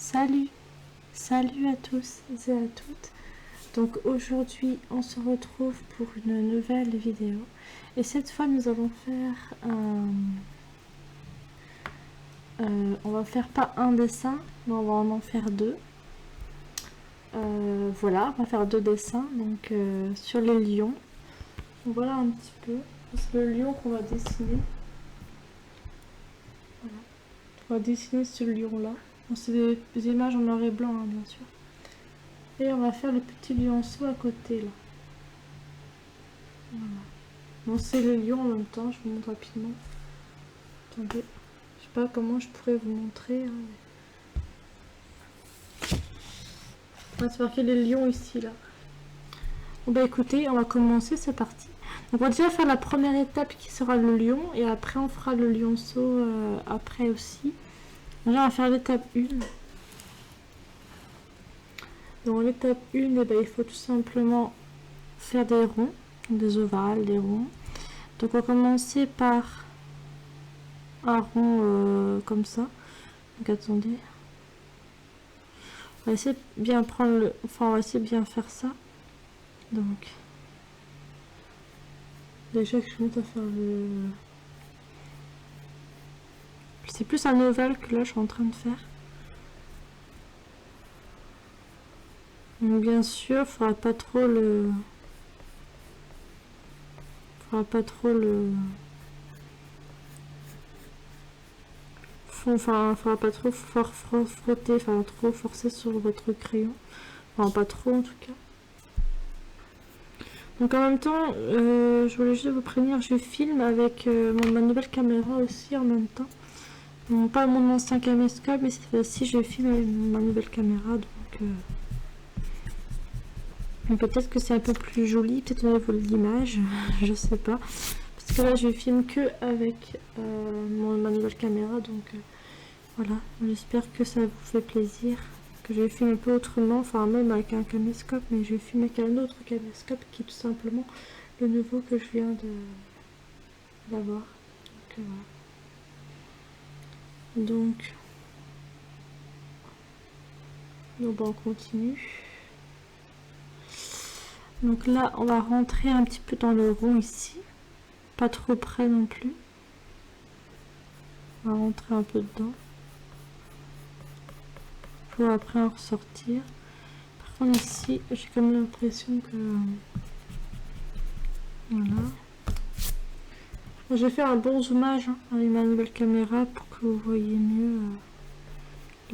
Salut, salut à tous et à toutes. Donc aujourd'hui on se retrouve pour une nouvelle vidéo et cette fois nous allons faire on va faire pas un dessin mais on va en faire deux. Voilà, on va faire deux dessins donc sur les lions. Voilà un petit peu, c'est le lion qu'on va dessiner. Voilà. On va dessiner ce lion là. Bon, c'est des images en noir et blanc hein, bien sûr. Et on va faire le petit lionceau à côté là. Voilà. Bon, c'est le lion en même temps, je vous montre rapidement. Attendez, je sais pas comment je pourrais vous montrer. Hein, mais... on va se marquer les lions ici là. Bon bah écoutez, on va commencer, c'est parti. Donc on va déjà faire la première étape qui sera le lion et après on fera le lionceau après aussi. Déjà on va faire l'étape 1. Dans l'étape 1, eh ben, il faut tout simplement faire des ronds, des ovales, des ronds. Donc on va commencer par un rond comme ça. Donc attendez. On va essayer de bien prendre le... Enfin on va essayer de bien faire ça. Donc déjà que je monte à faire le... C'est plus un ovale que là je suis en train de faire. Donc bien sûr, il faudra pas trop le... Enfin, faudra pas trop frotter, enfin trop forcer sur votre crayon. Enfin, pas trop en tout cas. Donc en même temps, je voulais juste vous prévenir, je filme avec ma nouvelle caméra aussi en même temps. Donc, pas mon ancien caméscope, mais cette fois-ci je filme avec ma nouvelle caméra. Donc peut-être que c'est un peu plus joli, peut-être au niveau de l'image, je sais pas. Parce que là je filme que avec ma nouvelle caméra, donc voilà. J'espère que ça vous fait plaisir. Que je filme un peu autrement, enfin même avec un caméscope, mais je filme avec un autre caméscope qui est tout simplement le nouveau que je viens d'avoir. Donc on continue. Donc là on va rentrer un petit peu dans le rond ici, pas trop près non plus. On va rentrer un peu dedans pour après en ressortir. Par contre ici j'ai comme l'impression que voilà. Je vais faire un bon zoomage avec ma nouvelle caméra pour que vous voyez mieux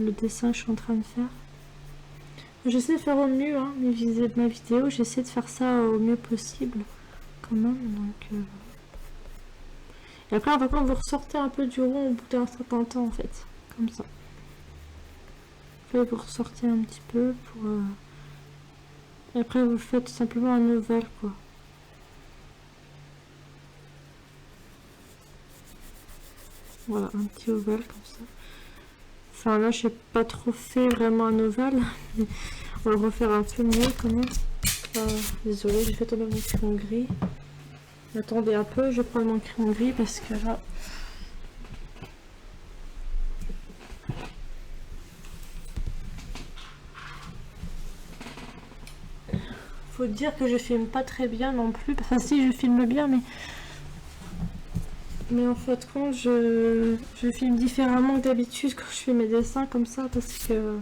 le dessin que je suis en train de faire. J'essaie de faire au mieux ma vidéo, j'essaie de faire ça au mieux possible quand même. Donc, et après par contre vous ressortez un peu du rond au bout d'un certain temps en fait, comme ça. Après vous ressortez un petit peu pour... Et après vous faites simplement un ovale quoi. Voilà, un petit ovale comme ça. Enfin là, je n'ai pas trop fait vraiment un ovale. Mais on va le refaire un peu mieux quand même. Désolée, j'ai fait tomber mon crayon gris. Attendez un peu, je prends mon crayon gris parce que là... Faut dire que je filme pas très bien non plus. Enfin si, je filme bien, mais en fait compte, je filme différemment que d'habitude quand je fais mes dessins comme ça parce que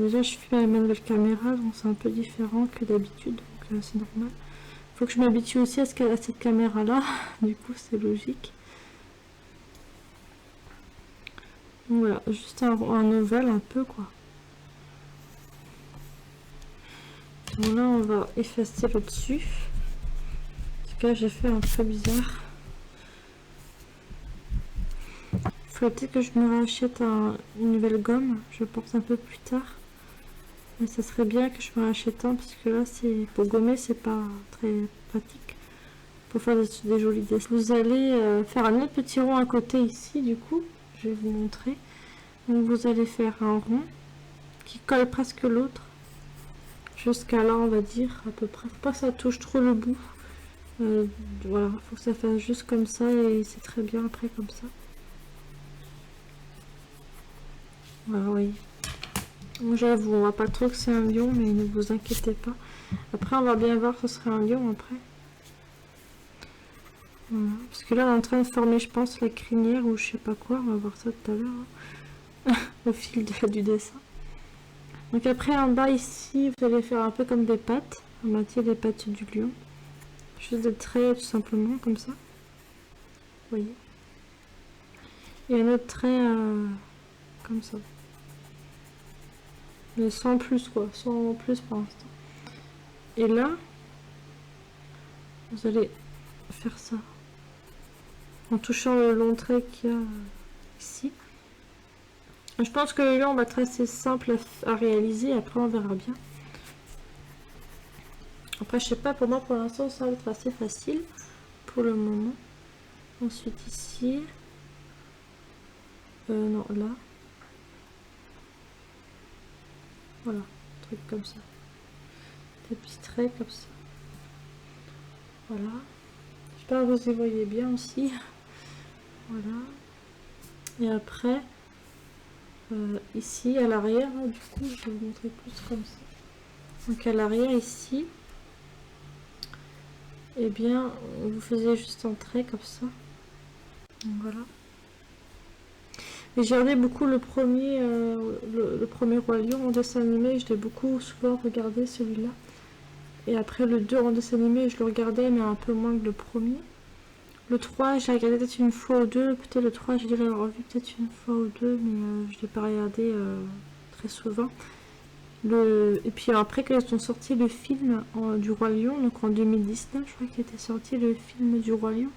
déjà je filme avec ma nouvelle caméra donc c'est un peu différent que d'habitude, donc c'est normal. Faut que je m'habitue aussi à cette caméra là, du coup c'est logique. Donc voilà, juste un ovale un peu quoi. Bon là on va effacer le dessus. En tout cas j'ai fait un peu bizarre. Il faudrait peut-être que je me rachète une nouvelle gomme, je pense un peu plus tard. Mais ça serait bien que je me rachète un parce que là c'est pour gommer, c'est pas très pratique. Pour faire des jolis dessins. Vous allez faire un autre petit rond à côté ici du coup, je vais vous montrer. Donc vous allez faire un rond qui colle presque l'autre. Jusqu'à là on va dire à peu près. Faut pas que ça touche trop le bout. Voilà, faut que ça fasse juste comme ça et c'est très bien après comme ça. Voilà, oui. J'avoue, on voit pas trop que c'est un lion, mais ne vous inquiétez pas. Après, on va bien voir que ce serait un lion après. Voilà. Parce que là, on est en train de former, je pense, la crinière ou je sais pas quoi. On va voir ça tout à l'heure. Hein. Au fil du dessin. Donc après, en bas ici, vous allez faire un peu comme des pattes. On va tirer les pattes du lion. Juste des traits, tout simplement, comme ça. Vous voyez. Et un autre trait comme ça. Mais sans plus, quoi. Sans plus pour l'instant. Et là, vous allez faire ça. En touchant le long trait qu'il y a ici. Je pense que le lion va être assez simple à réaliser. Après, on verra bien. Après, je sais pas, pour moi, pour l'instant, ça va être assez facile. Pour le moment. Ensuite, ici. Non, là. Voilà, un truc comme ça. Des petits traits comme ça. Voilà. J'espère que vous y voyez bien aussi. Voilà. Et après, ici, à l'arrière, du coup, je vais vous montrer plus comme ça. Donc à l'arrière, ici, eh bien, vous faisiez juste un trait comme ça. Donc voilà. Et j'ai regardé beaucoup le premier Roi Lion en dessin animé, je l'ai beaucoup souvent regardé celui-là. Et après le 2 en dessin animé, je le regardais, mais un peu moins que le premier. Le 3, j'ai regardé peut-être une fois ou deux. Peut-être le 3, j'ai dû l'avoir revu peut-être une fois ou deux, mais je ne l'ai pas regardé très souvent. Et puis après, quand ils ont sorti le film du Roi Lion, donc en 2019, je crois qu'il était sorti le film du Roi Lion.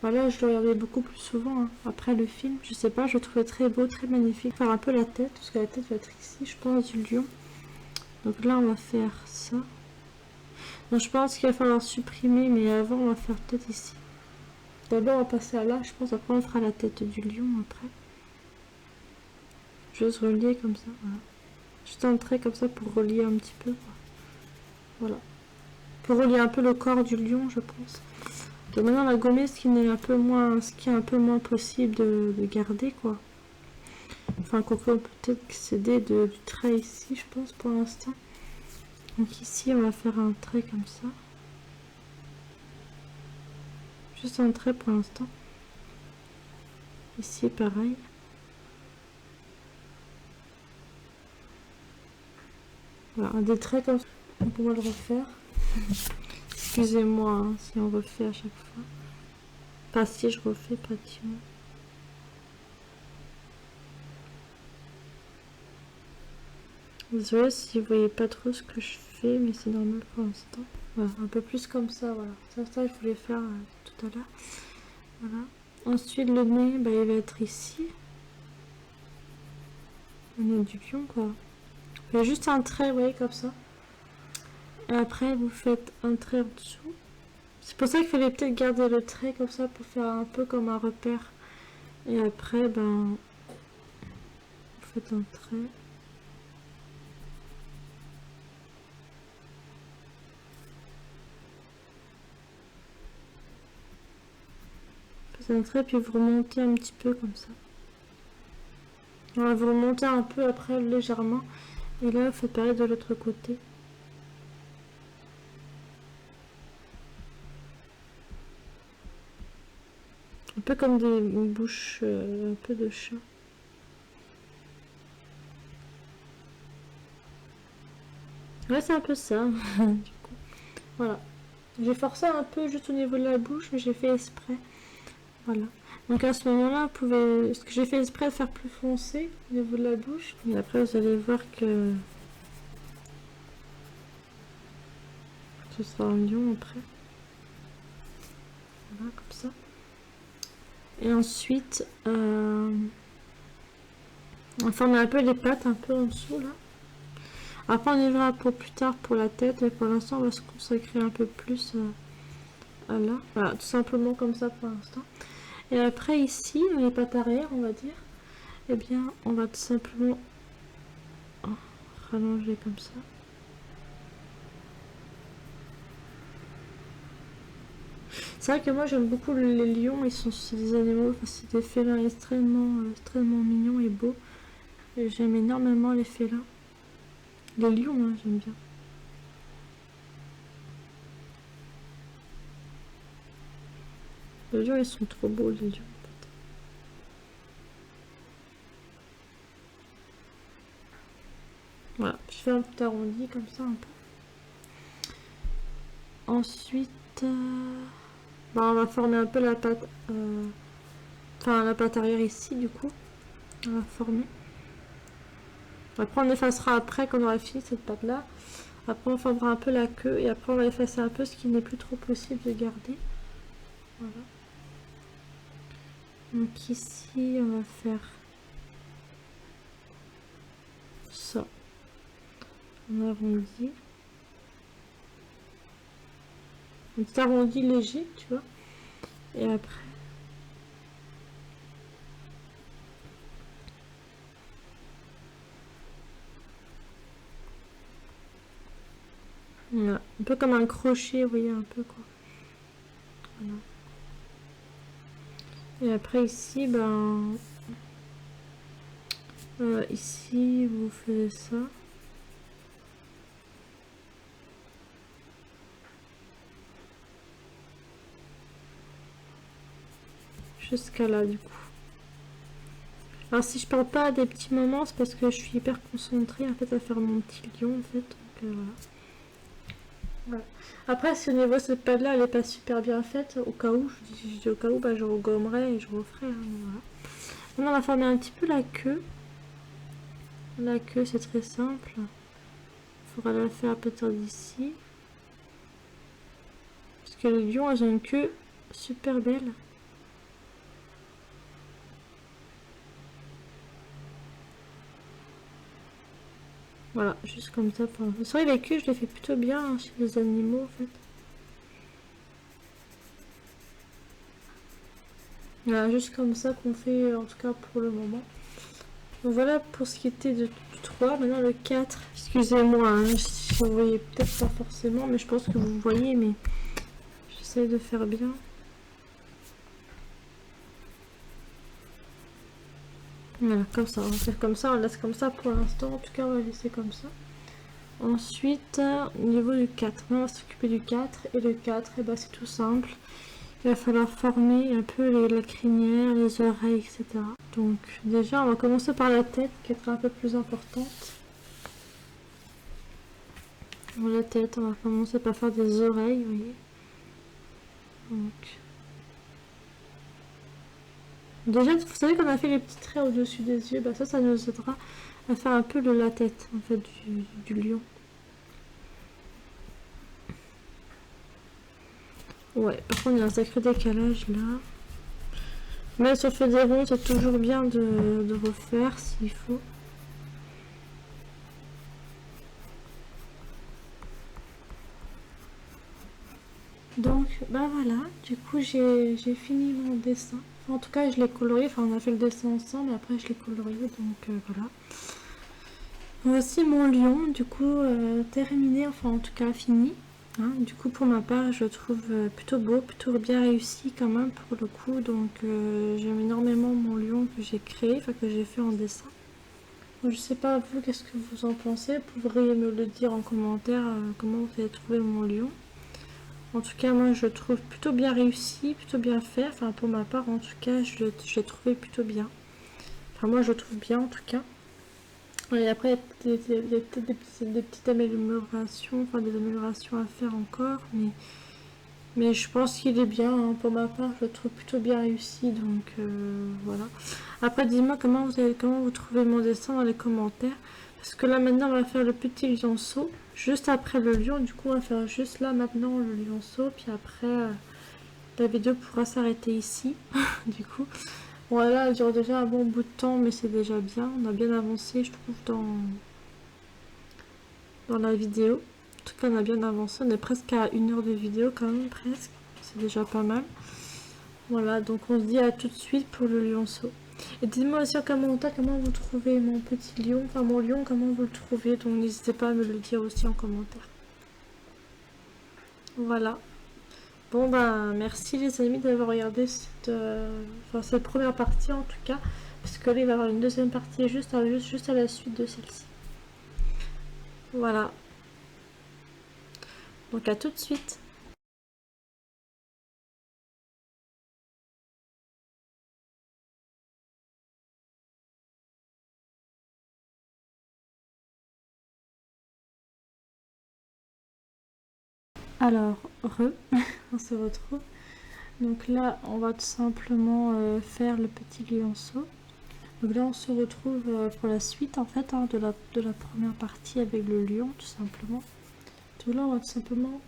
Voilà, je le regardais beaucoup plus souvent hein, après le film. Je sais pas, je le trouvais très beau, très magnifique. Faire un peu la tête, parce que la tête va être ici, je pense, du lion. Donc là, on va faire ça. Donc je pense qu'il va falloir supprimer, mais avant, on va faire peut-être ici. D'abord, on va passer à là, je pense. Après, on fera la tête du lion après. Juste relier comme ça, voilà. Juste un trait comme ça pour relier un petit peu. Voilà. Pour relier un peu le corps du lion, je pense. Donc maintenant, on va gommer ce qui est un peu moins possible de garder, quoi. Enfin, qu'on peut peut-être excéder du trait ici, je pense, pour l'instant. Donc ici, on va faire un trait comme ça. Juste un trait pour l'instant. Ici, pareil. Voilà, des traits comme ça. On pourra le refaire. Excusez-moi hein, si on refait à chaque fois. Pas si je refais pratiquement. Désolée si vous voyez pas trop ce que je fais, mais c'est normal pour l'instant. Voilà, un peu plus comme ça, voilà. Ça je voulais faire tout à l'heure. Voilà. Ensuite, le nez, bah, il va être ici. Le nez du lion, quoi. Vous faites juste un trait, vous voyez, comme ça. Et après, vous faites un trait en dessous. C'est pour ça qu'il fallait peut-être garder le trait comme ça pour faire un peu comme un repère. Et après, ben, vous faites un trait. Un trait, puis vous remontez un petit peu comme ça. Voilà, vous remontez un peu après légèrement. Et là, vous faites pareil de l'autre côté. Un peu comme des bouches, un peu de chat. Ouais, c'est un peu ça. Du coup. Voilà. J'ai forcé un peu juste au niveau de la bouche, mais j'ai fait exprès. Voilà. Donc à ce moment-là, vous pouvez... Ce que j'ai fait exprès de faire plus foncé au niveau de la bouche. Et après, vous allez voir que... ce sera un lion après. Voilà, comme ça. Et ensuite, on forme un peu les pattes, un peu en dessous, là. Après, on y verra pour plus tard pour la tête, mais pour l'instant, on va se consacrer un peu plus à là. Voilà, tout simplement comme ça pour l'instant. Et après, ici, dans les pattes arrière, on va dire, eh bien, on va tout simplement rallonger comme ça. C'est vrai que moi, j'aime beaucoup les lions, c'est des animaux, enfin, c'est des félins extrêmement mignons et beaux. J'aime énormément les félins. Les lions, hein, j'aime bien. Les lions, ils sont trop beaux, les lions. Voilà, je fais un petit arrondi comme ça un peu. Ensuite, on va former un peu la patte, enfin la patte arrière ici du coup. On va former. Après on effacera après quand on aura fini cette patte là. Après on formera un peu la queue et après on va effacer un peu ce qui n'est plus trop possible de garder. Voilà. Donc ici on va faire ça. On arrondit. Un petit arrondi léger, tu vois. Et après. Voilà. Un peu comme un crochet, vous voyez, un peu quoi. Voilà. Et après ici, ici vous faites ça. Jusqu'à là du coup. Alors si je parle pas à des petits moments, c'est parce que je suis hyper concentrée en fait à faire mon petit lion en fait. Donc voilà. Voilà. Après si au niveau de cette patte là elle est pas super bien faite, au cas où, je dis au cas où, je regommerai et je referai. Hein, voilà. Maintenant on va former un petit peu la queue. La queue c'est très simple. Il faudra la faire peut-être d'ici. Parce que les lions elles ont une queue super belle. Voilà, juste comme ça. C'est vrai, les queues, je les fais plutôt bien hein, chez les animaux, en fait. Voilà, juste comme ça qu'on fait, en tout cas pour le moment. Donc voilà pour ce qui était du 3. Maintenant le 4. Excusez-moi, hein, si vous voyez peut-être pas forcément, mais je pense que vous voyez, mais j'essaie de faire bien. Voilà, comme ça, on va faire comme ça, on laisse comme ça pour l'instant. En tout cas, on va laisser comme ça. Ensuite, au niveau du 4, on va s'occuper du 4. Et le 4, et c'est tout simple. Il va falloir former un peu la crinière, les oreilles, etc. Donc déjà, on va commencer par la tête, qui est un peu plus importante. Pour la tête, on va commencer par faire des oreilles, vous voyez. Donc... Déjà, vous savez qu'on a fait les petits traits au-dessus des yeux, ça nous aidera à faire un peu la tête, en fait, du lion. Ouais, par contre, il y a un sacré décalage là. Mais si on fait des ronds, c'est toujours bien de refaire s'il faut. Donc, voilà, du coup, j'ai fini mon dessin. Enfin, en tout cas, je l'ai colorié, enfin, on a fait le dessin ensemble, et après, je l'ai colorié, donc voilà. Voici mon lion, du coup, terminé, enfin, en tout cas, fini. Hein, du coup, pour ma part, je le trouve plutôt beau, plutôt bien réussi quand même pour le coup. Donc, j'aime énormément mon lion que j'ai créé, enfin que j'ai fait en dessin. Donc, je sais pas vous, qu'est-ce que vous en pensez? Vous pourriez me le dire en commentaire comment vous avez trouvé mon lion. En tout cas, moi, je le trouve plutôt bien réussi, plutôt bien fait. Enfin, pour ma part, en tout cas, je l'ai trouvé plutôt bien. Enfin, moi, je le trouve bien en tout cas. Et après, il y a peut-être des petites améliorations, enfin des améliorations à faire encore, mais je pense qu'il est bien, hein. Pour ma part, je le trouve plutôt bien réussi, donc voilà. Après, dis-moi comment vous trouvez mon dessin dans les commentaires, parce que là maintenant, on va faire le petit lionceau, juste après le lion, du coup, on va faire juste là maintenant le lionceau, puis après, la vidéo pourra s'arrêter ici, du coup. Voilà, elle dure déjà un bon bout de temps, mais c'est déjà bien. On a bien avancé, je trouve, dans la vidéo. En tout cas, on a bien avancé. On est presque à 1 heure de vidéo quand même, presque. C'est déjà pas mal. Voilà, donc on se dit à tout de suite pour le lionceau. Et dites-moi aussi en commentaire comment vous trouvez mon petit lion, enfin mon lion, comment vous le trouvez. Donc n'hésitez pas à me le dire aussi en commentaire. Voilà. Bon bah merci les amis d'avoir regardé cette première partie en tout cas, parce que là il va y avoir une deuxième partie juste à la suite de celle-ci. Voilà. Donc à tout de suite. Alors, on se retrouve. Donc là, on va tout simplement faire le petit lionceau. Donc là, on se retrouve pour la suite en fait hein, de la première partie avec le lion, tout simplement. Donc là, on va tout simplement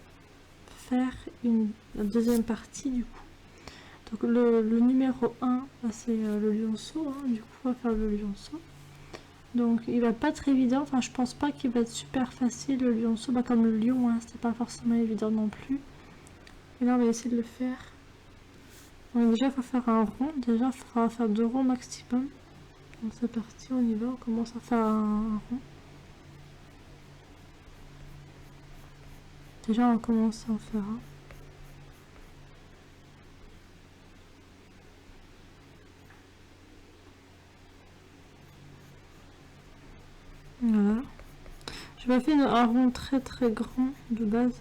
faire la deuxième partie du coup. Donc le numéro 1, c'est le lionceau. Hein, du coup, on va faire le lionceau. Donc il va pas être évident, enfin je pense pas qu'il va être super facile le lionceau, bah, comme le lion, hein, c'était pas forcément évident non plus. Et là, on va essayer de le faire. Donc déjà, il faut faire un rond. Déjà, il faudra faire 2 ronds maximum. Donc c'est parti, on y va. On commence à faire un rond. Déjà, on va commencer à en faire un. Voilà. Je vais faire un rond très très grand de base.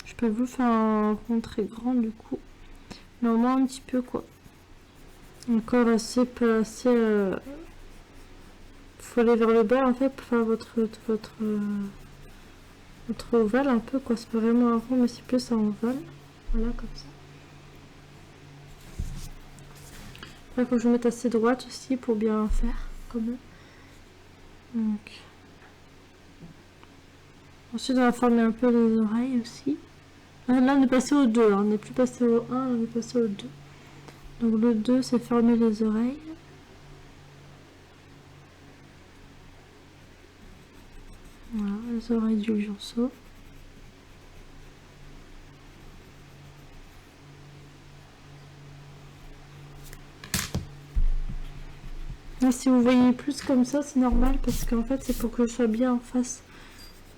Je peux vous faire un rond très grand du coup. Mais au moins un petit peu quoi. Encore assez faut aller vers le bas en fait pour faire votre ovale un peu quoi. C'est pas vraiment un rond mais c'est plus un ovale. Voilà comme ça. Après faut que je mette assez droite aussi pour bien faire quand même. Donc. Ensuite on va former un peu les oreilles aussi. Là on est passé au 2, hein. On n'est plus passé au 1, on est passé au 2. Donc le 2 c'est former les oreilles. Voilà, les oreilles du lionceau. Et si vous voyez plus comme ça, c'est normal parce qu'en fait c'est pour que je sois bien en face.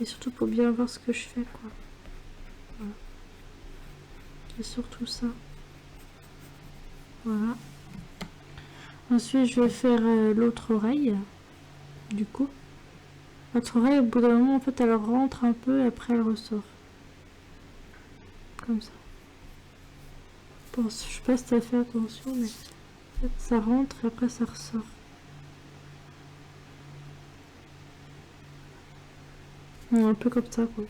Et surtout pour bien voir ce que je fais quoi. Voilà. C'est surtout ça. Voilà. Ensuite je vais faire l'autre oreille. Du coup. L'autre oreille au bout d'un moment en fait elle rentre un peu et après elle ressort. Comme ça. Bon, je sais pas si t'as fait attention mais en fait, ça rentre et après ça ressort. Bon, un peu comme ça quoi.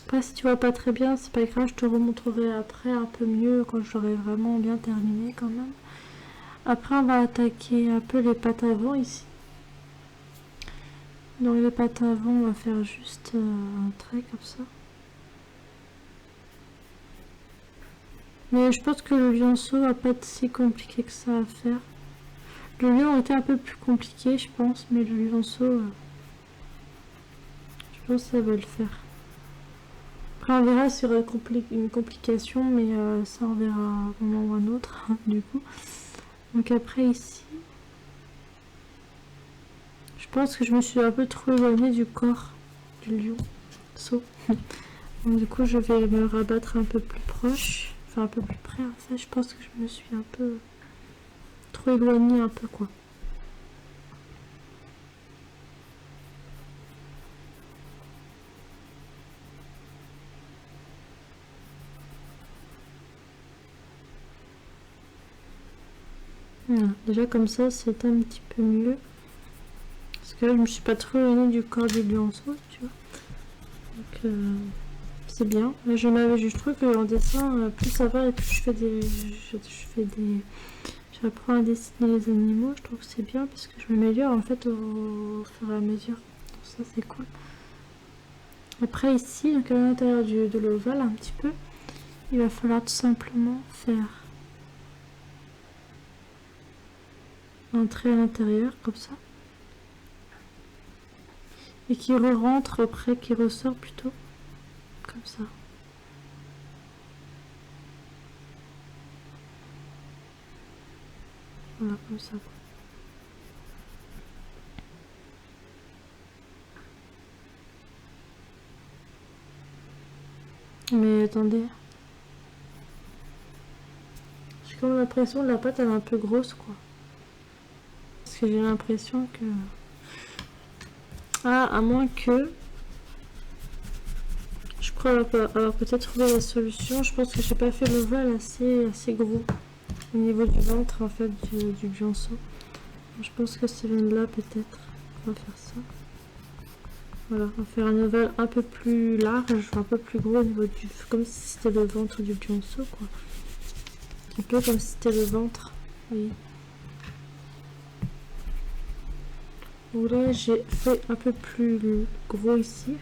Après si tu vois pas très bien c'est pas grave, je te remontrerai après un peu mieux quand j'aurai vraiment bien terminé quand même. Après on va attaquer un peu les pattes avant ici. Donc les pattes avant on va faire juste un trait comme ça. Mais je pense que le lionceau va pas être si compliqué que ça à faire. Le lion était un peu plus compliqué je pense, mais le lionceau je pense que ça va le faire. Après on verra s'il y aura une complication, mais ça on verra à un moment ou un autre du coup. Donc après ici, je pense que je me suis un peu trop éloignée du corps du lion. Donc du coup je vais me rabattre un peu plus proche, enfin un peu plus près en fait. Je pense que je me suis un peu trop éloignée un peu quoi. Voilà. Déjà comme ça c'est un petit peu mieux. Parce que là je me suis pas trop éloignée du corps du lionceau, tu vois. Donc c'est bien. Là, je trouve qu'en dessin, plus ça va et plus j'apprends à dessiner les animaux. Je trouve que c'est bien parce que je m'améliore en fait au fur et à mesure. Donc ça c'est cool. Après ici, donc à l'intérieur de l'ovale un petit peu, il va falloir tout simplement faire un trait à l'intérieur comme ça. Et qui rentre après, qui ressort plutôt. Comme ça. Voilà, comme ça. Mais attendez. J'ai comme l'impression que la pâte elle est un peu grosse quoi. Parce que j'ai l'impression que... Ah, à moins que... Je crois avoir peut-être trouvé la solution. Je pense que j'ai pas fait l'ovale assez gros. Au niveau du ventre en fait du bionceau. Je pense que ça vient de là peut-être. On va faire ça. Voilà, on va faire un ovale un peu plus large, un peu plus gros au niveau du... Comme si c'était le ventre du bionceau quoi. Un peu comme si c'était le ventre. Oui. Donc là j'ai fait un peu plus gros ici.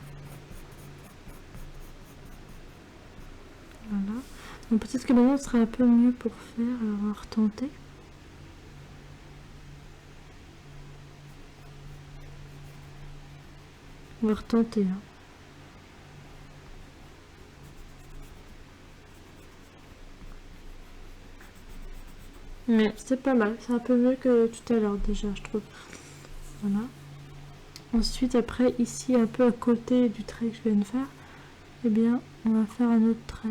Voilà. Donc peut-être que maintenant ce sera un peu mieux pour faire. Alors on va retenter. On va retenter. Hein. Mais c'est pas mal. C'est un peu mieux que tout à l'heure déjà je trouve. Voilà. Ensuite après ici un peu à côté du trait que je viens de faire. Eh bien on va faire un autre trait.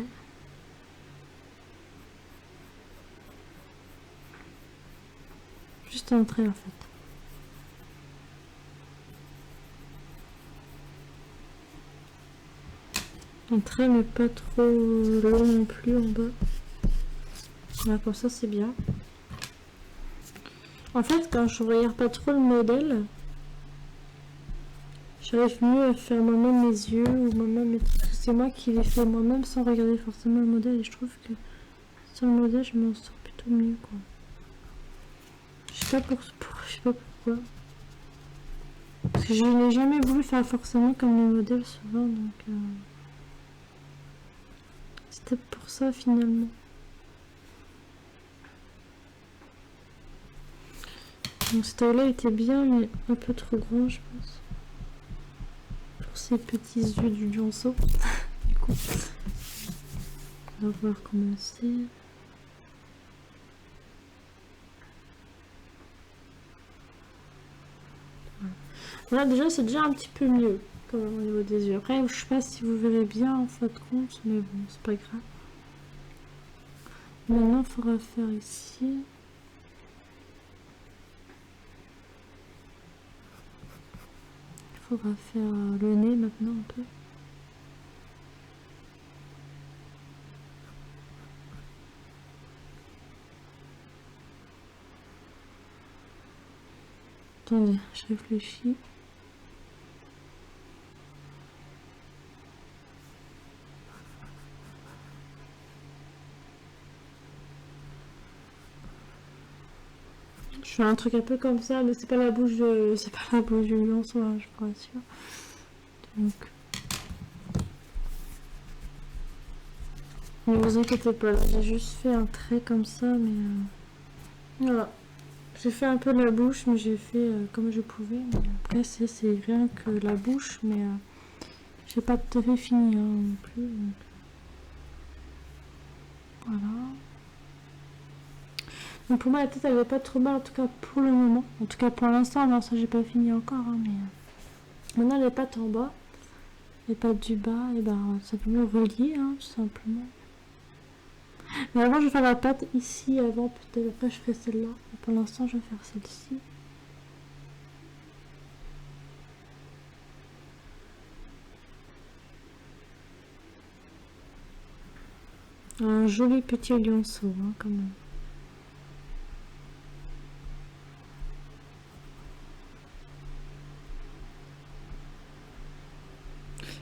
Juste un trait en fait. Un trait mais pas trop long non plus en bas. Voilà, comme ça c'est bien. En fait quand je regarde pas trop le modèle, j'arrive mieux à faire moi-même mes yeux ou moi-même. C'est moi qui les fais moi-même sans regarder forcément le modèle et je trouve que sur le modèle je m'en sors plutôt mieux quoi. Je sais pas je sais pas pourquoi. Parce que je n'ai jamais voulu faire forcément comme le modèle souvent donc c'était pour ça finalement. Donc cette taille là était bien mais un peu trop grand je pense. Pour ces petits yeux du bionceau. Du coup, on va pouvoir commencer. Voilà, déjà c'est déjà un petit peu mieux quand même, au niveau des yeux. Après, je sais pas si vous verrez bien en fin de compte, mais bon, c'est pas grave. Maintenant, il faudra faire ici. Il faudra faire le nez maintenant un peu. Attendez, je réfléchis. Je fais un truc un peu comme ça, mais c'est pas la bouche de... c'est pas la bouche du lionceau, hein, je vous rassure. Donc... Ne vous inquiétez pas, j'ai juste fait un trait comme ça, mais... Voilà. J'ai fait un peu la bouche, mais j'ai fait comme je pouvais. Mais après, c'est rien que la bouche, mais j'ai pas tout à fait fini hein, non plus. Donc... Voilà. Donc pour moi, la tête, elle va pas trop mal, en tout cas pour le moment. En tout cas pour l'instant, non, ça j'ai pas fini encore. Hein, mais maintenant, les pattes en bas, les pattes du bas, et ben simplement relier, hein, tout simplement. Mais avant, je vais faire la patte ici, avant, peut-être après, je ferai celle-là. Pour l'instant, je vais faire celle-ci. Un joli petit lionceau, hein, quand même.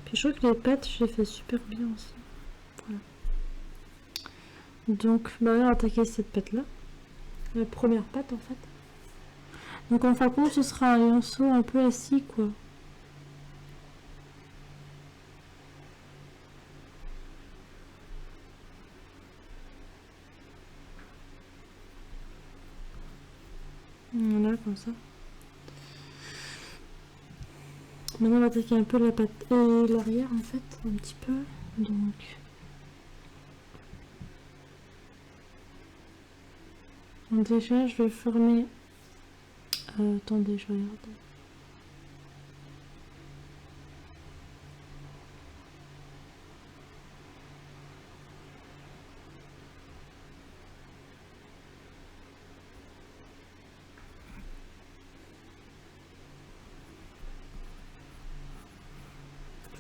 Puis je trouve que les pattes, je les fais super bien aussi. Voilà. Donc, bah, on va attaquer cette patte-là. La première patte, en fait. Donc, en fin de compte, ce sera un lionceau un peu assis, quoi. Voilà, comme ça. Maintenant, on va attaquer un peu la patte et l'arrière, en fait, un petit peu. Donc... Donc déjà, je vais former... attendez, je regarde.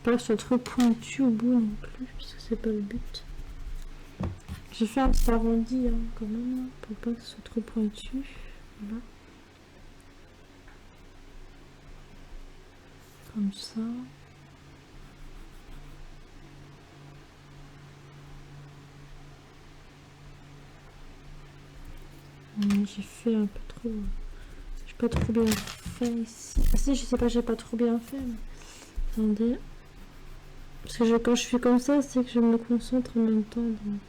pas que ce soit trop pointu au bout non plus, parce que c'est pas le but. J'ai fait un petit arrondi hein, quand même, pour pas que ce soit trop pointu. Voilà. Comme ça. J'ai fait un peu trop... J'ai pas trop bien fait ici. Ah si, je sais pas, j'ai pas trop bien fait. Mais... Attendez. Parce que quand je fais comme ça, c'est que je me concentre en même temps. Donc,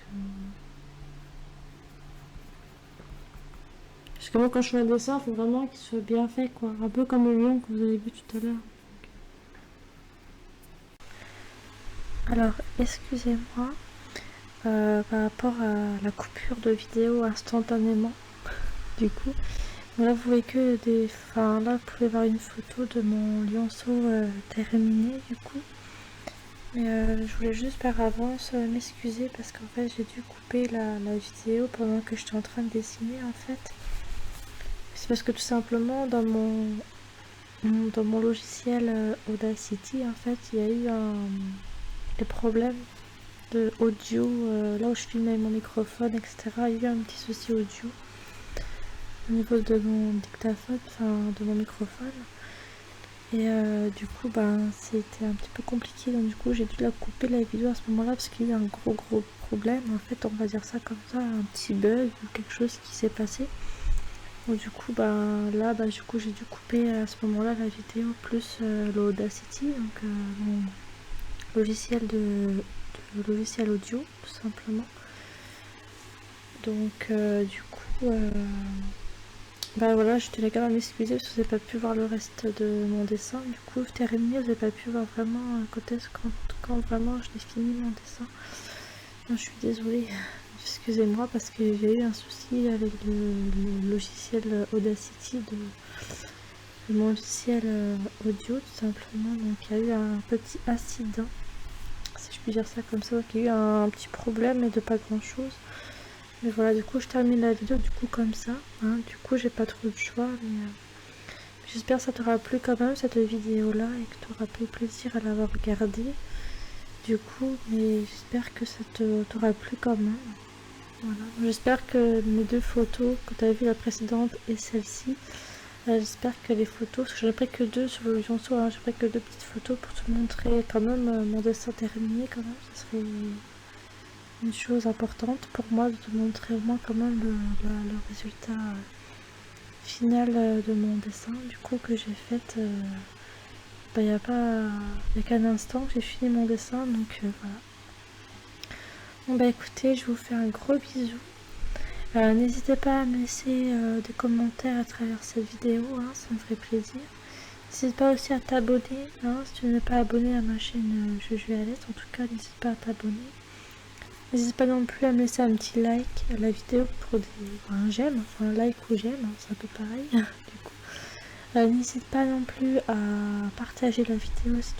Parce que moi, quand je fais un dessin, il faut vraiment qu'il soit bien fait, quoi. Un peu comme le lion que vous avez vu tout à l'heure. Alors, excusez-moi. Par rapport à la coupure de vidéo instantanément, du coup. Là, vous voyez que des... Enfin, là, vous pouvez voir une photo de mon lionceau terminé, du coup. Mais je voulais juste par avance m'excuser parce qu'en fait, j'ai dû couper la vidéo pendant que j'étais en train de dessiner, en fait. C'est parce que tout simplement, dans mon logiciel Audacity, en fait, il y a eu des problèmes de audio, là où je filmais mon microphone, etc. Il y a eu un petit souci audio au niveau de mon dictaphone, enfin de mon microphone. Et du coup, ben, c'était un petit peu compliqué, donc du coup, j'ai dû la couper la vidéo à ce moment-là parce qu'il y a eu un gros problème. En fait, on va dire ça comme ça, un petit bug ou quelque chose qui s'est passé. Donc du coup, ben, là, ben, du coup, j'ai dû couper à ce moment-là la vidéo plus l'Audacity, donc mon logiciel logiciel audio, tout simplement. Donc du coup, bah voilà, je tenais quand même à m'excuser parce que vous n'avez pas pu voir le reste de mon dessin. Du coup, terminé, vous n'avez pas pu voir vraiment quand vraiment je l'ai fini mon dessin. Donc, je suis désolée, excusez-moi parce que j'ai eu un souci avec le logiciel Audacity de mon logiciel audio tout simplement. Donc il y a eu un petit incident, si je puis dire ça comme ça. Donc il y a eu un petit problème mais de pas grand chose. Mais voilà, du coup je termine la vidéo du coup comme ça, hein. Du coup j'ai pas trop de choix, mais j'espère que ça t'aura plu quand même cette vidéo là et que tu auras pris plaisir à l'avoir regardée. Du coup, mais j'espère que ça t'aura plu quand même. Voilà. J'espère que mes deux photos, que tu as vu la précédente et celle-ci, j'espère que les photos, parce que j'en ai pris que deux sur le lionceau, hein, j'ai pris que deux petites photos pour te montrer quand même mon dessin terminé quand même, ça serait une chose importante pour moi de te montrer au moins quand même le résultat final de mon dessin du coup que j'ai fait il y a qu'un instant que j'ai fini mon dessin, donc voilà. Bon bah écoutez, je vous fais un gros bisou. N'hésitez pas à me laisser des commentaires à travers cette vidéo, hein, ça me ferait plaisir. N'hésite pas aussi à t'abonner, hein, si tu n'es pas abonné à ma chaîne Juju Alette, en tout cas n'hésite pas à t'abonner. N'hésite pas non plus à me laisser un petit like à la vidéo pour un j'aime, enfin un like ou j'aime, hein, c'est un peu pareil. Du coup, n'hésite pas non plus à partager la vidéo si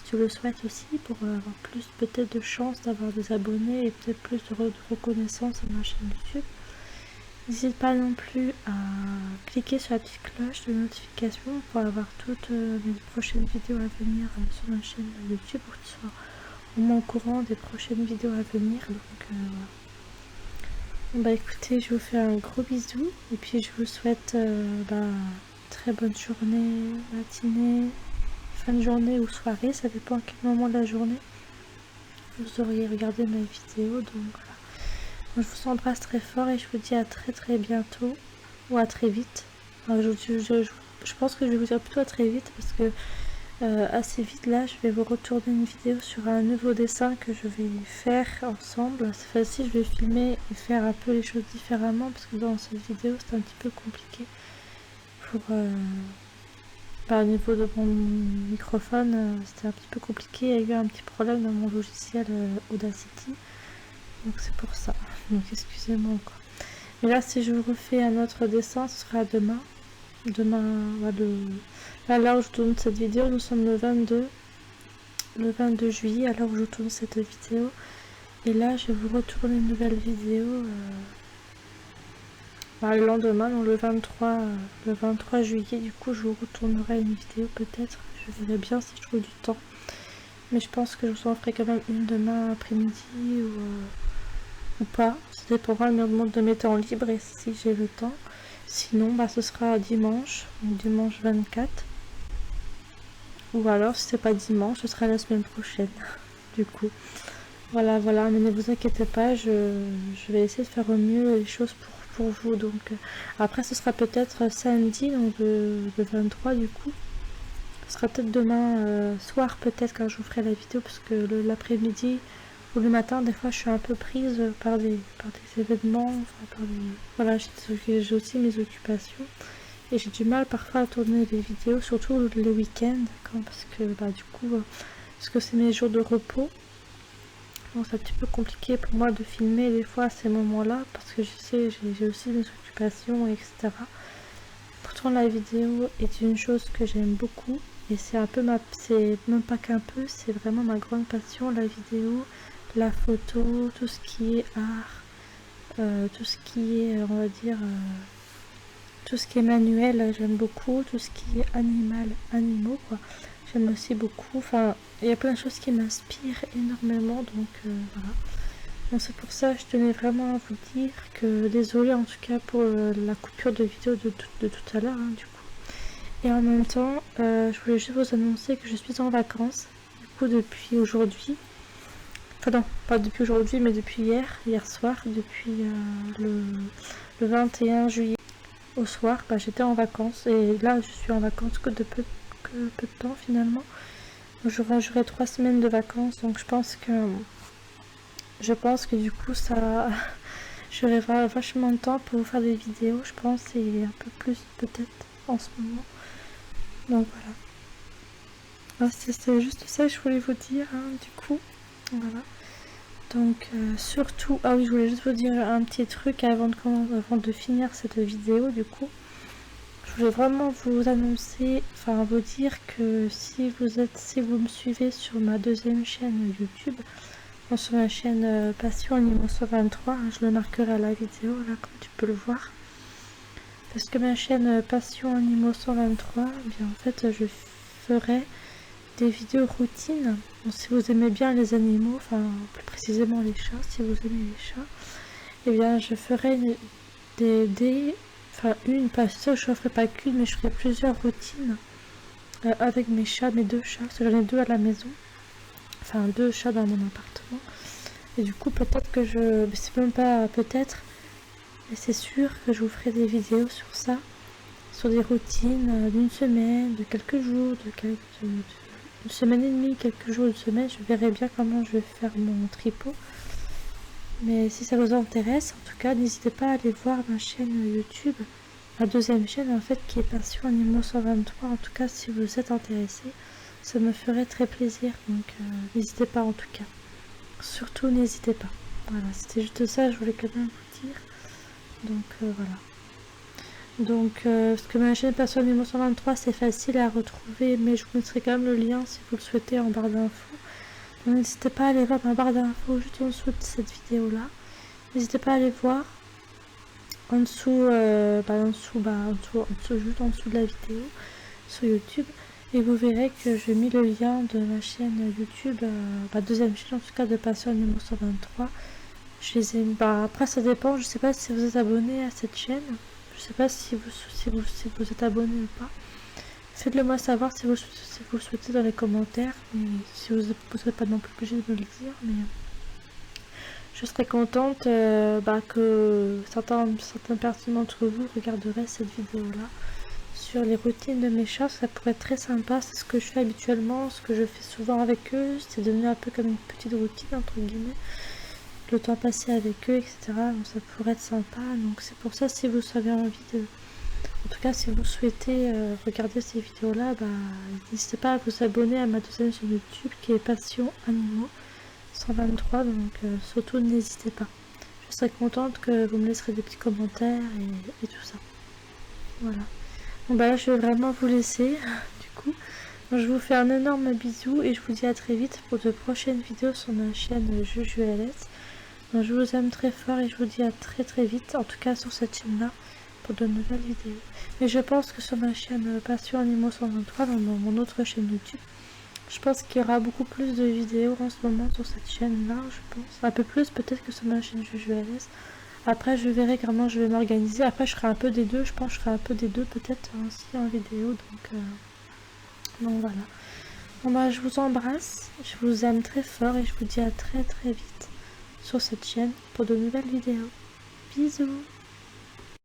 tu le souhaites aussi, pour avoir plus peut-être de chance d'avoir des abonnés et peut-être plus de reconnaissance à ma chaîne YouTube. N'hésite pas non plus à cliquer sur la petite cloche de notification pour avoir toutes mes prochaines vidéos à venir sur ma chaîne YouTube, pour que tu sois au moins au courant des prochaines vidéos à venir. Donc voilà. Bon, bah écoutez, je vous fais un gros bisou et puis je vous souhaite très bonne journée, matinée, fin de journée ou soirée, ça dépend à quel moment de la journée vous auriez regardé ma vidéo. Donc voilà. Donc, je vous embrasse très fort et je vous dis à très bientôt ou à très vite. Enfin, je pense que je vais vous dire plutôt à très vite parce que assez vite là je vais vous retourner une vidéo sur un nouveau dessin que je vais faire ensemble. Cette fois-ci je vais filmer et faire un peu les choses différemment parce que dans cette vidéo c'est un petit peu compliqué pour au niveau de mon microphone, c'était un petit peu compliqué, il y a eu un petit problème dans mon logiciel Audacity, donc c'est pour ça, donc excusez-moi encore. Mais là si je vous refais un autre dessin ce sera demain. À l'heure où je tourne cette vidéo, nous sommes le 22 juillet, à l'heure où je tourne cette vidéo. Et là, je vais vous retourner une nouvelle vidéo le lendemain, donc le 23 juillet. Du coup, je vous retournerai une vidéo peut-être. Je verrai bien si je trouve du temps. Mais je pense que je vous en ferai quand même une demain après-midi ou pas. Ça dépendra de mes temps libres et si j'ai le temps. Sinon, bah, ce sera dimanche, donc dimanche 24. Ou alors, si c'est pas dimanche, ce sera la semaine prochaine. Du coup, voilà, mais ne vous inquiétez pas, je vais essayer de faire au mieux les choses pour vous. Donc, après, ce sera peut-être samedi, donc le 23 du coup. Ce sera peut-être demain soir, peut-être quand je vous ferai la vidéo, parce que l'après-midi ou le matin, des fois, je suis un peu prise par des événements. Enfin, voilà, j'ai aussi mes occupations. Et j'ai du mal parfois à tourner les vidéos, surtout le week-end, parce que bah, du coup, parce que c'est mes jours de repos. Donc c'est un petit peu compliqué pour moi de filmer des fois à ces moments-là, parce que je sais, j'ai aussi mes occupations, etc. Pourtant la vidéo est une chose que j'aime beaucoup, et c'est même pas qu'un peu, c'est vraiment ma grande passion, la vidéo, la photo, tout ce qui est art, tout ce qui est, on va dire, tout ce qui est manuel, j'aime beaucoup, tout ce qui est animaux, quoi. J'aime aussi beaucoup, enfin, il y a plein de choses qui m'inspirent énormément, donc voilà. Donc c'est pour ça que je tenais vraiment à vous dire que, désolée en tout cas pour la coupure de vidéo de tout à l'heure, hein, du coup. Et en même temps, je voulais juste vous annoncer que je suis en vacances, du coup depuis aujourd'hui. Enfin non, pas depuis aujourd'hui, mais depuis hier soir, depuis le 21 juillet. Au soir, bah, j'étais en vacances et là je suis en vacances que peu de temps finalement. J'aurai 3 semaines de vacances, donc je pense que du coup ça j'aurai vachement de temps pour vous faire des vidéos, je pense, et un peu plus peut-être en ce moment. Donc voilà. C'est juste ça que je voulais vous dire, hein, du coup. Voilà. Donc surtout, ah oui, je voulais juste vous dire un petit truc avant de finir cette vidéo, du coup. Je voulais vraiment vous annoncer, enfin vous dire que si vous me suivez sur ma deuxième chaîne YouTube, sur ma chaîne Passion Animaux 123, hein, je le marquerai à la vidéo là comme tu peux le voir. Parce que ma chaîne Passion Animaux 123, eh bien en fait je ferai des vidéos routines. Donc, si vous aimez bien les animaux, enfin plus précisément les chats, si vous aimez les chats, eh bien je ferai pas ça, je ne ferai pas qu'une, mais je ferai plusieurs routines avec mes chats, mes 2 chats, parce que j'en ai 2 à la maison, enfin 2 chats dans mon appartement. Et du coup, peut-être que c'est même pas peut-être, mais c'est sûr que je vous ferai des vidéos sur ça, sur des routines d'une semaine, de quelques jours, une semaine et demie, quelques jours, une semaine. Je verrai bien comment je vais faire mon tripot. Mais si ça vous intéresse, en tout cas, n'hésitez pas à aller voir ma chaîne YouTube, ma deuxième chaîne en fait, qui est Passion Animaux 123. En tout cas, si vous êtes intéressé, ça me ferait très plaisir. Donc n'hésitez pas en tout cas. Surtout n'hésitez pas. Voilà, c'était juste ça, je voulais quand même vous dire. Donc voilà. Donc parce que ma chaîne Passion Animaux 123, c'est facile à retrouver, mais je vous mettrai quand même le lien si vous le souhaitez en barre d'infos. N'hésitez pas à aller voir ma barre d'infos juste en dessous de cette vidéo là. N'hésitez pas à aller voir en dessous, juste en dessous de la vidéo sur YouTube, et vous verrez que j'ai mis le lien de ma chaîne YouTube, ma deuxième chaîne en tout cas de Passion Animaux 123. Je les ai, après ça dépend, je sais pas si vous êtes abonné à cette chaîne, je sais pas si vous êtes abonné ou pas. Faites-le moi savoir si vous le souhaitez dans les commentaires, mais si vous n'êtes pas non plus obligé de me le dire, mais je serais contente que certaines personnes d'entre vous regarderaient cette vidéo-là sur les routines de mes chats. Ça pourrait être très sympa, c'est ce que je fais habituellement, ce que je fais souvent avec eux, c'est devenu un peu comme une petite routine entre guillemets, le temps passé avec eux, etc. Donc ça pourrait être sympa, donc c'est pour ça, si vous avez envie de... En tout cas, si vous souhaitez regarder ces vidéos-là, n'hésitez pas à vous abonner à ma deuxième chaîne YouTube qui est Passion Animaux 123, donc surtout n'hésitez pas. Je serais contente que vous me laisserez des petits commentaires et tout ça. Voilà. Bon là je vais vraiment vous laisser du coup. Donc, je vous fais un énorme bisou et je vous dis à très vite pour de prochaines vidéos sur ma chaîne JujuLS. Donc je vous aime très fort et je vous dis à très très vite, en tout cas sur cette chaîne là, pour de nouvelles vidéos. Mais je pense que sur ma chaîne Passion Animaux 123, dans mon autre chaîne YouTube, Je pense qu'il y aura beaucoup plus de vidéos en ce moment sur cette chaîne-là, je pense. Un peu plus peut-être que sur ma chaîne JujuLS. Après, je verrai comment je vais m'organiser. Après, je ferai un peu des deux. Je pense que je ferai un peu des deux peut-être aussi en vidéo. Donc voilà. Bon bah, je vous embrasse. Je vous aime très fort et je vous dis à très très vite sur cette chaîne pour de nouvelles vidéos. Bisous!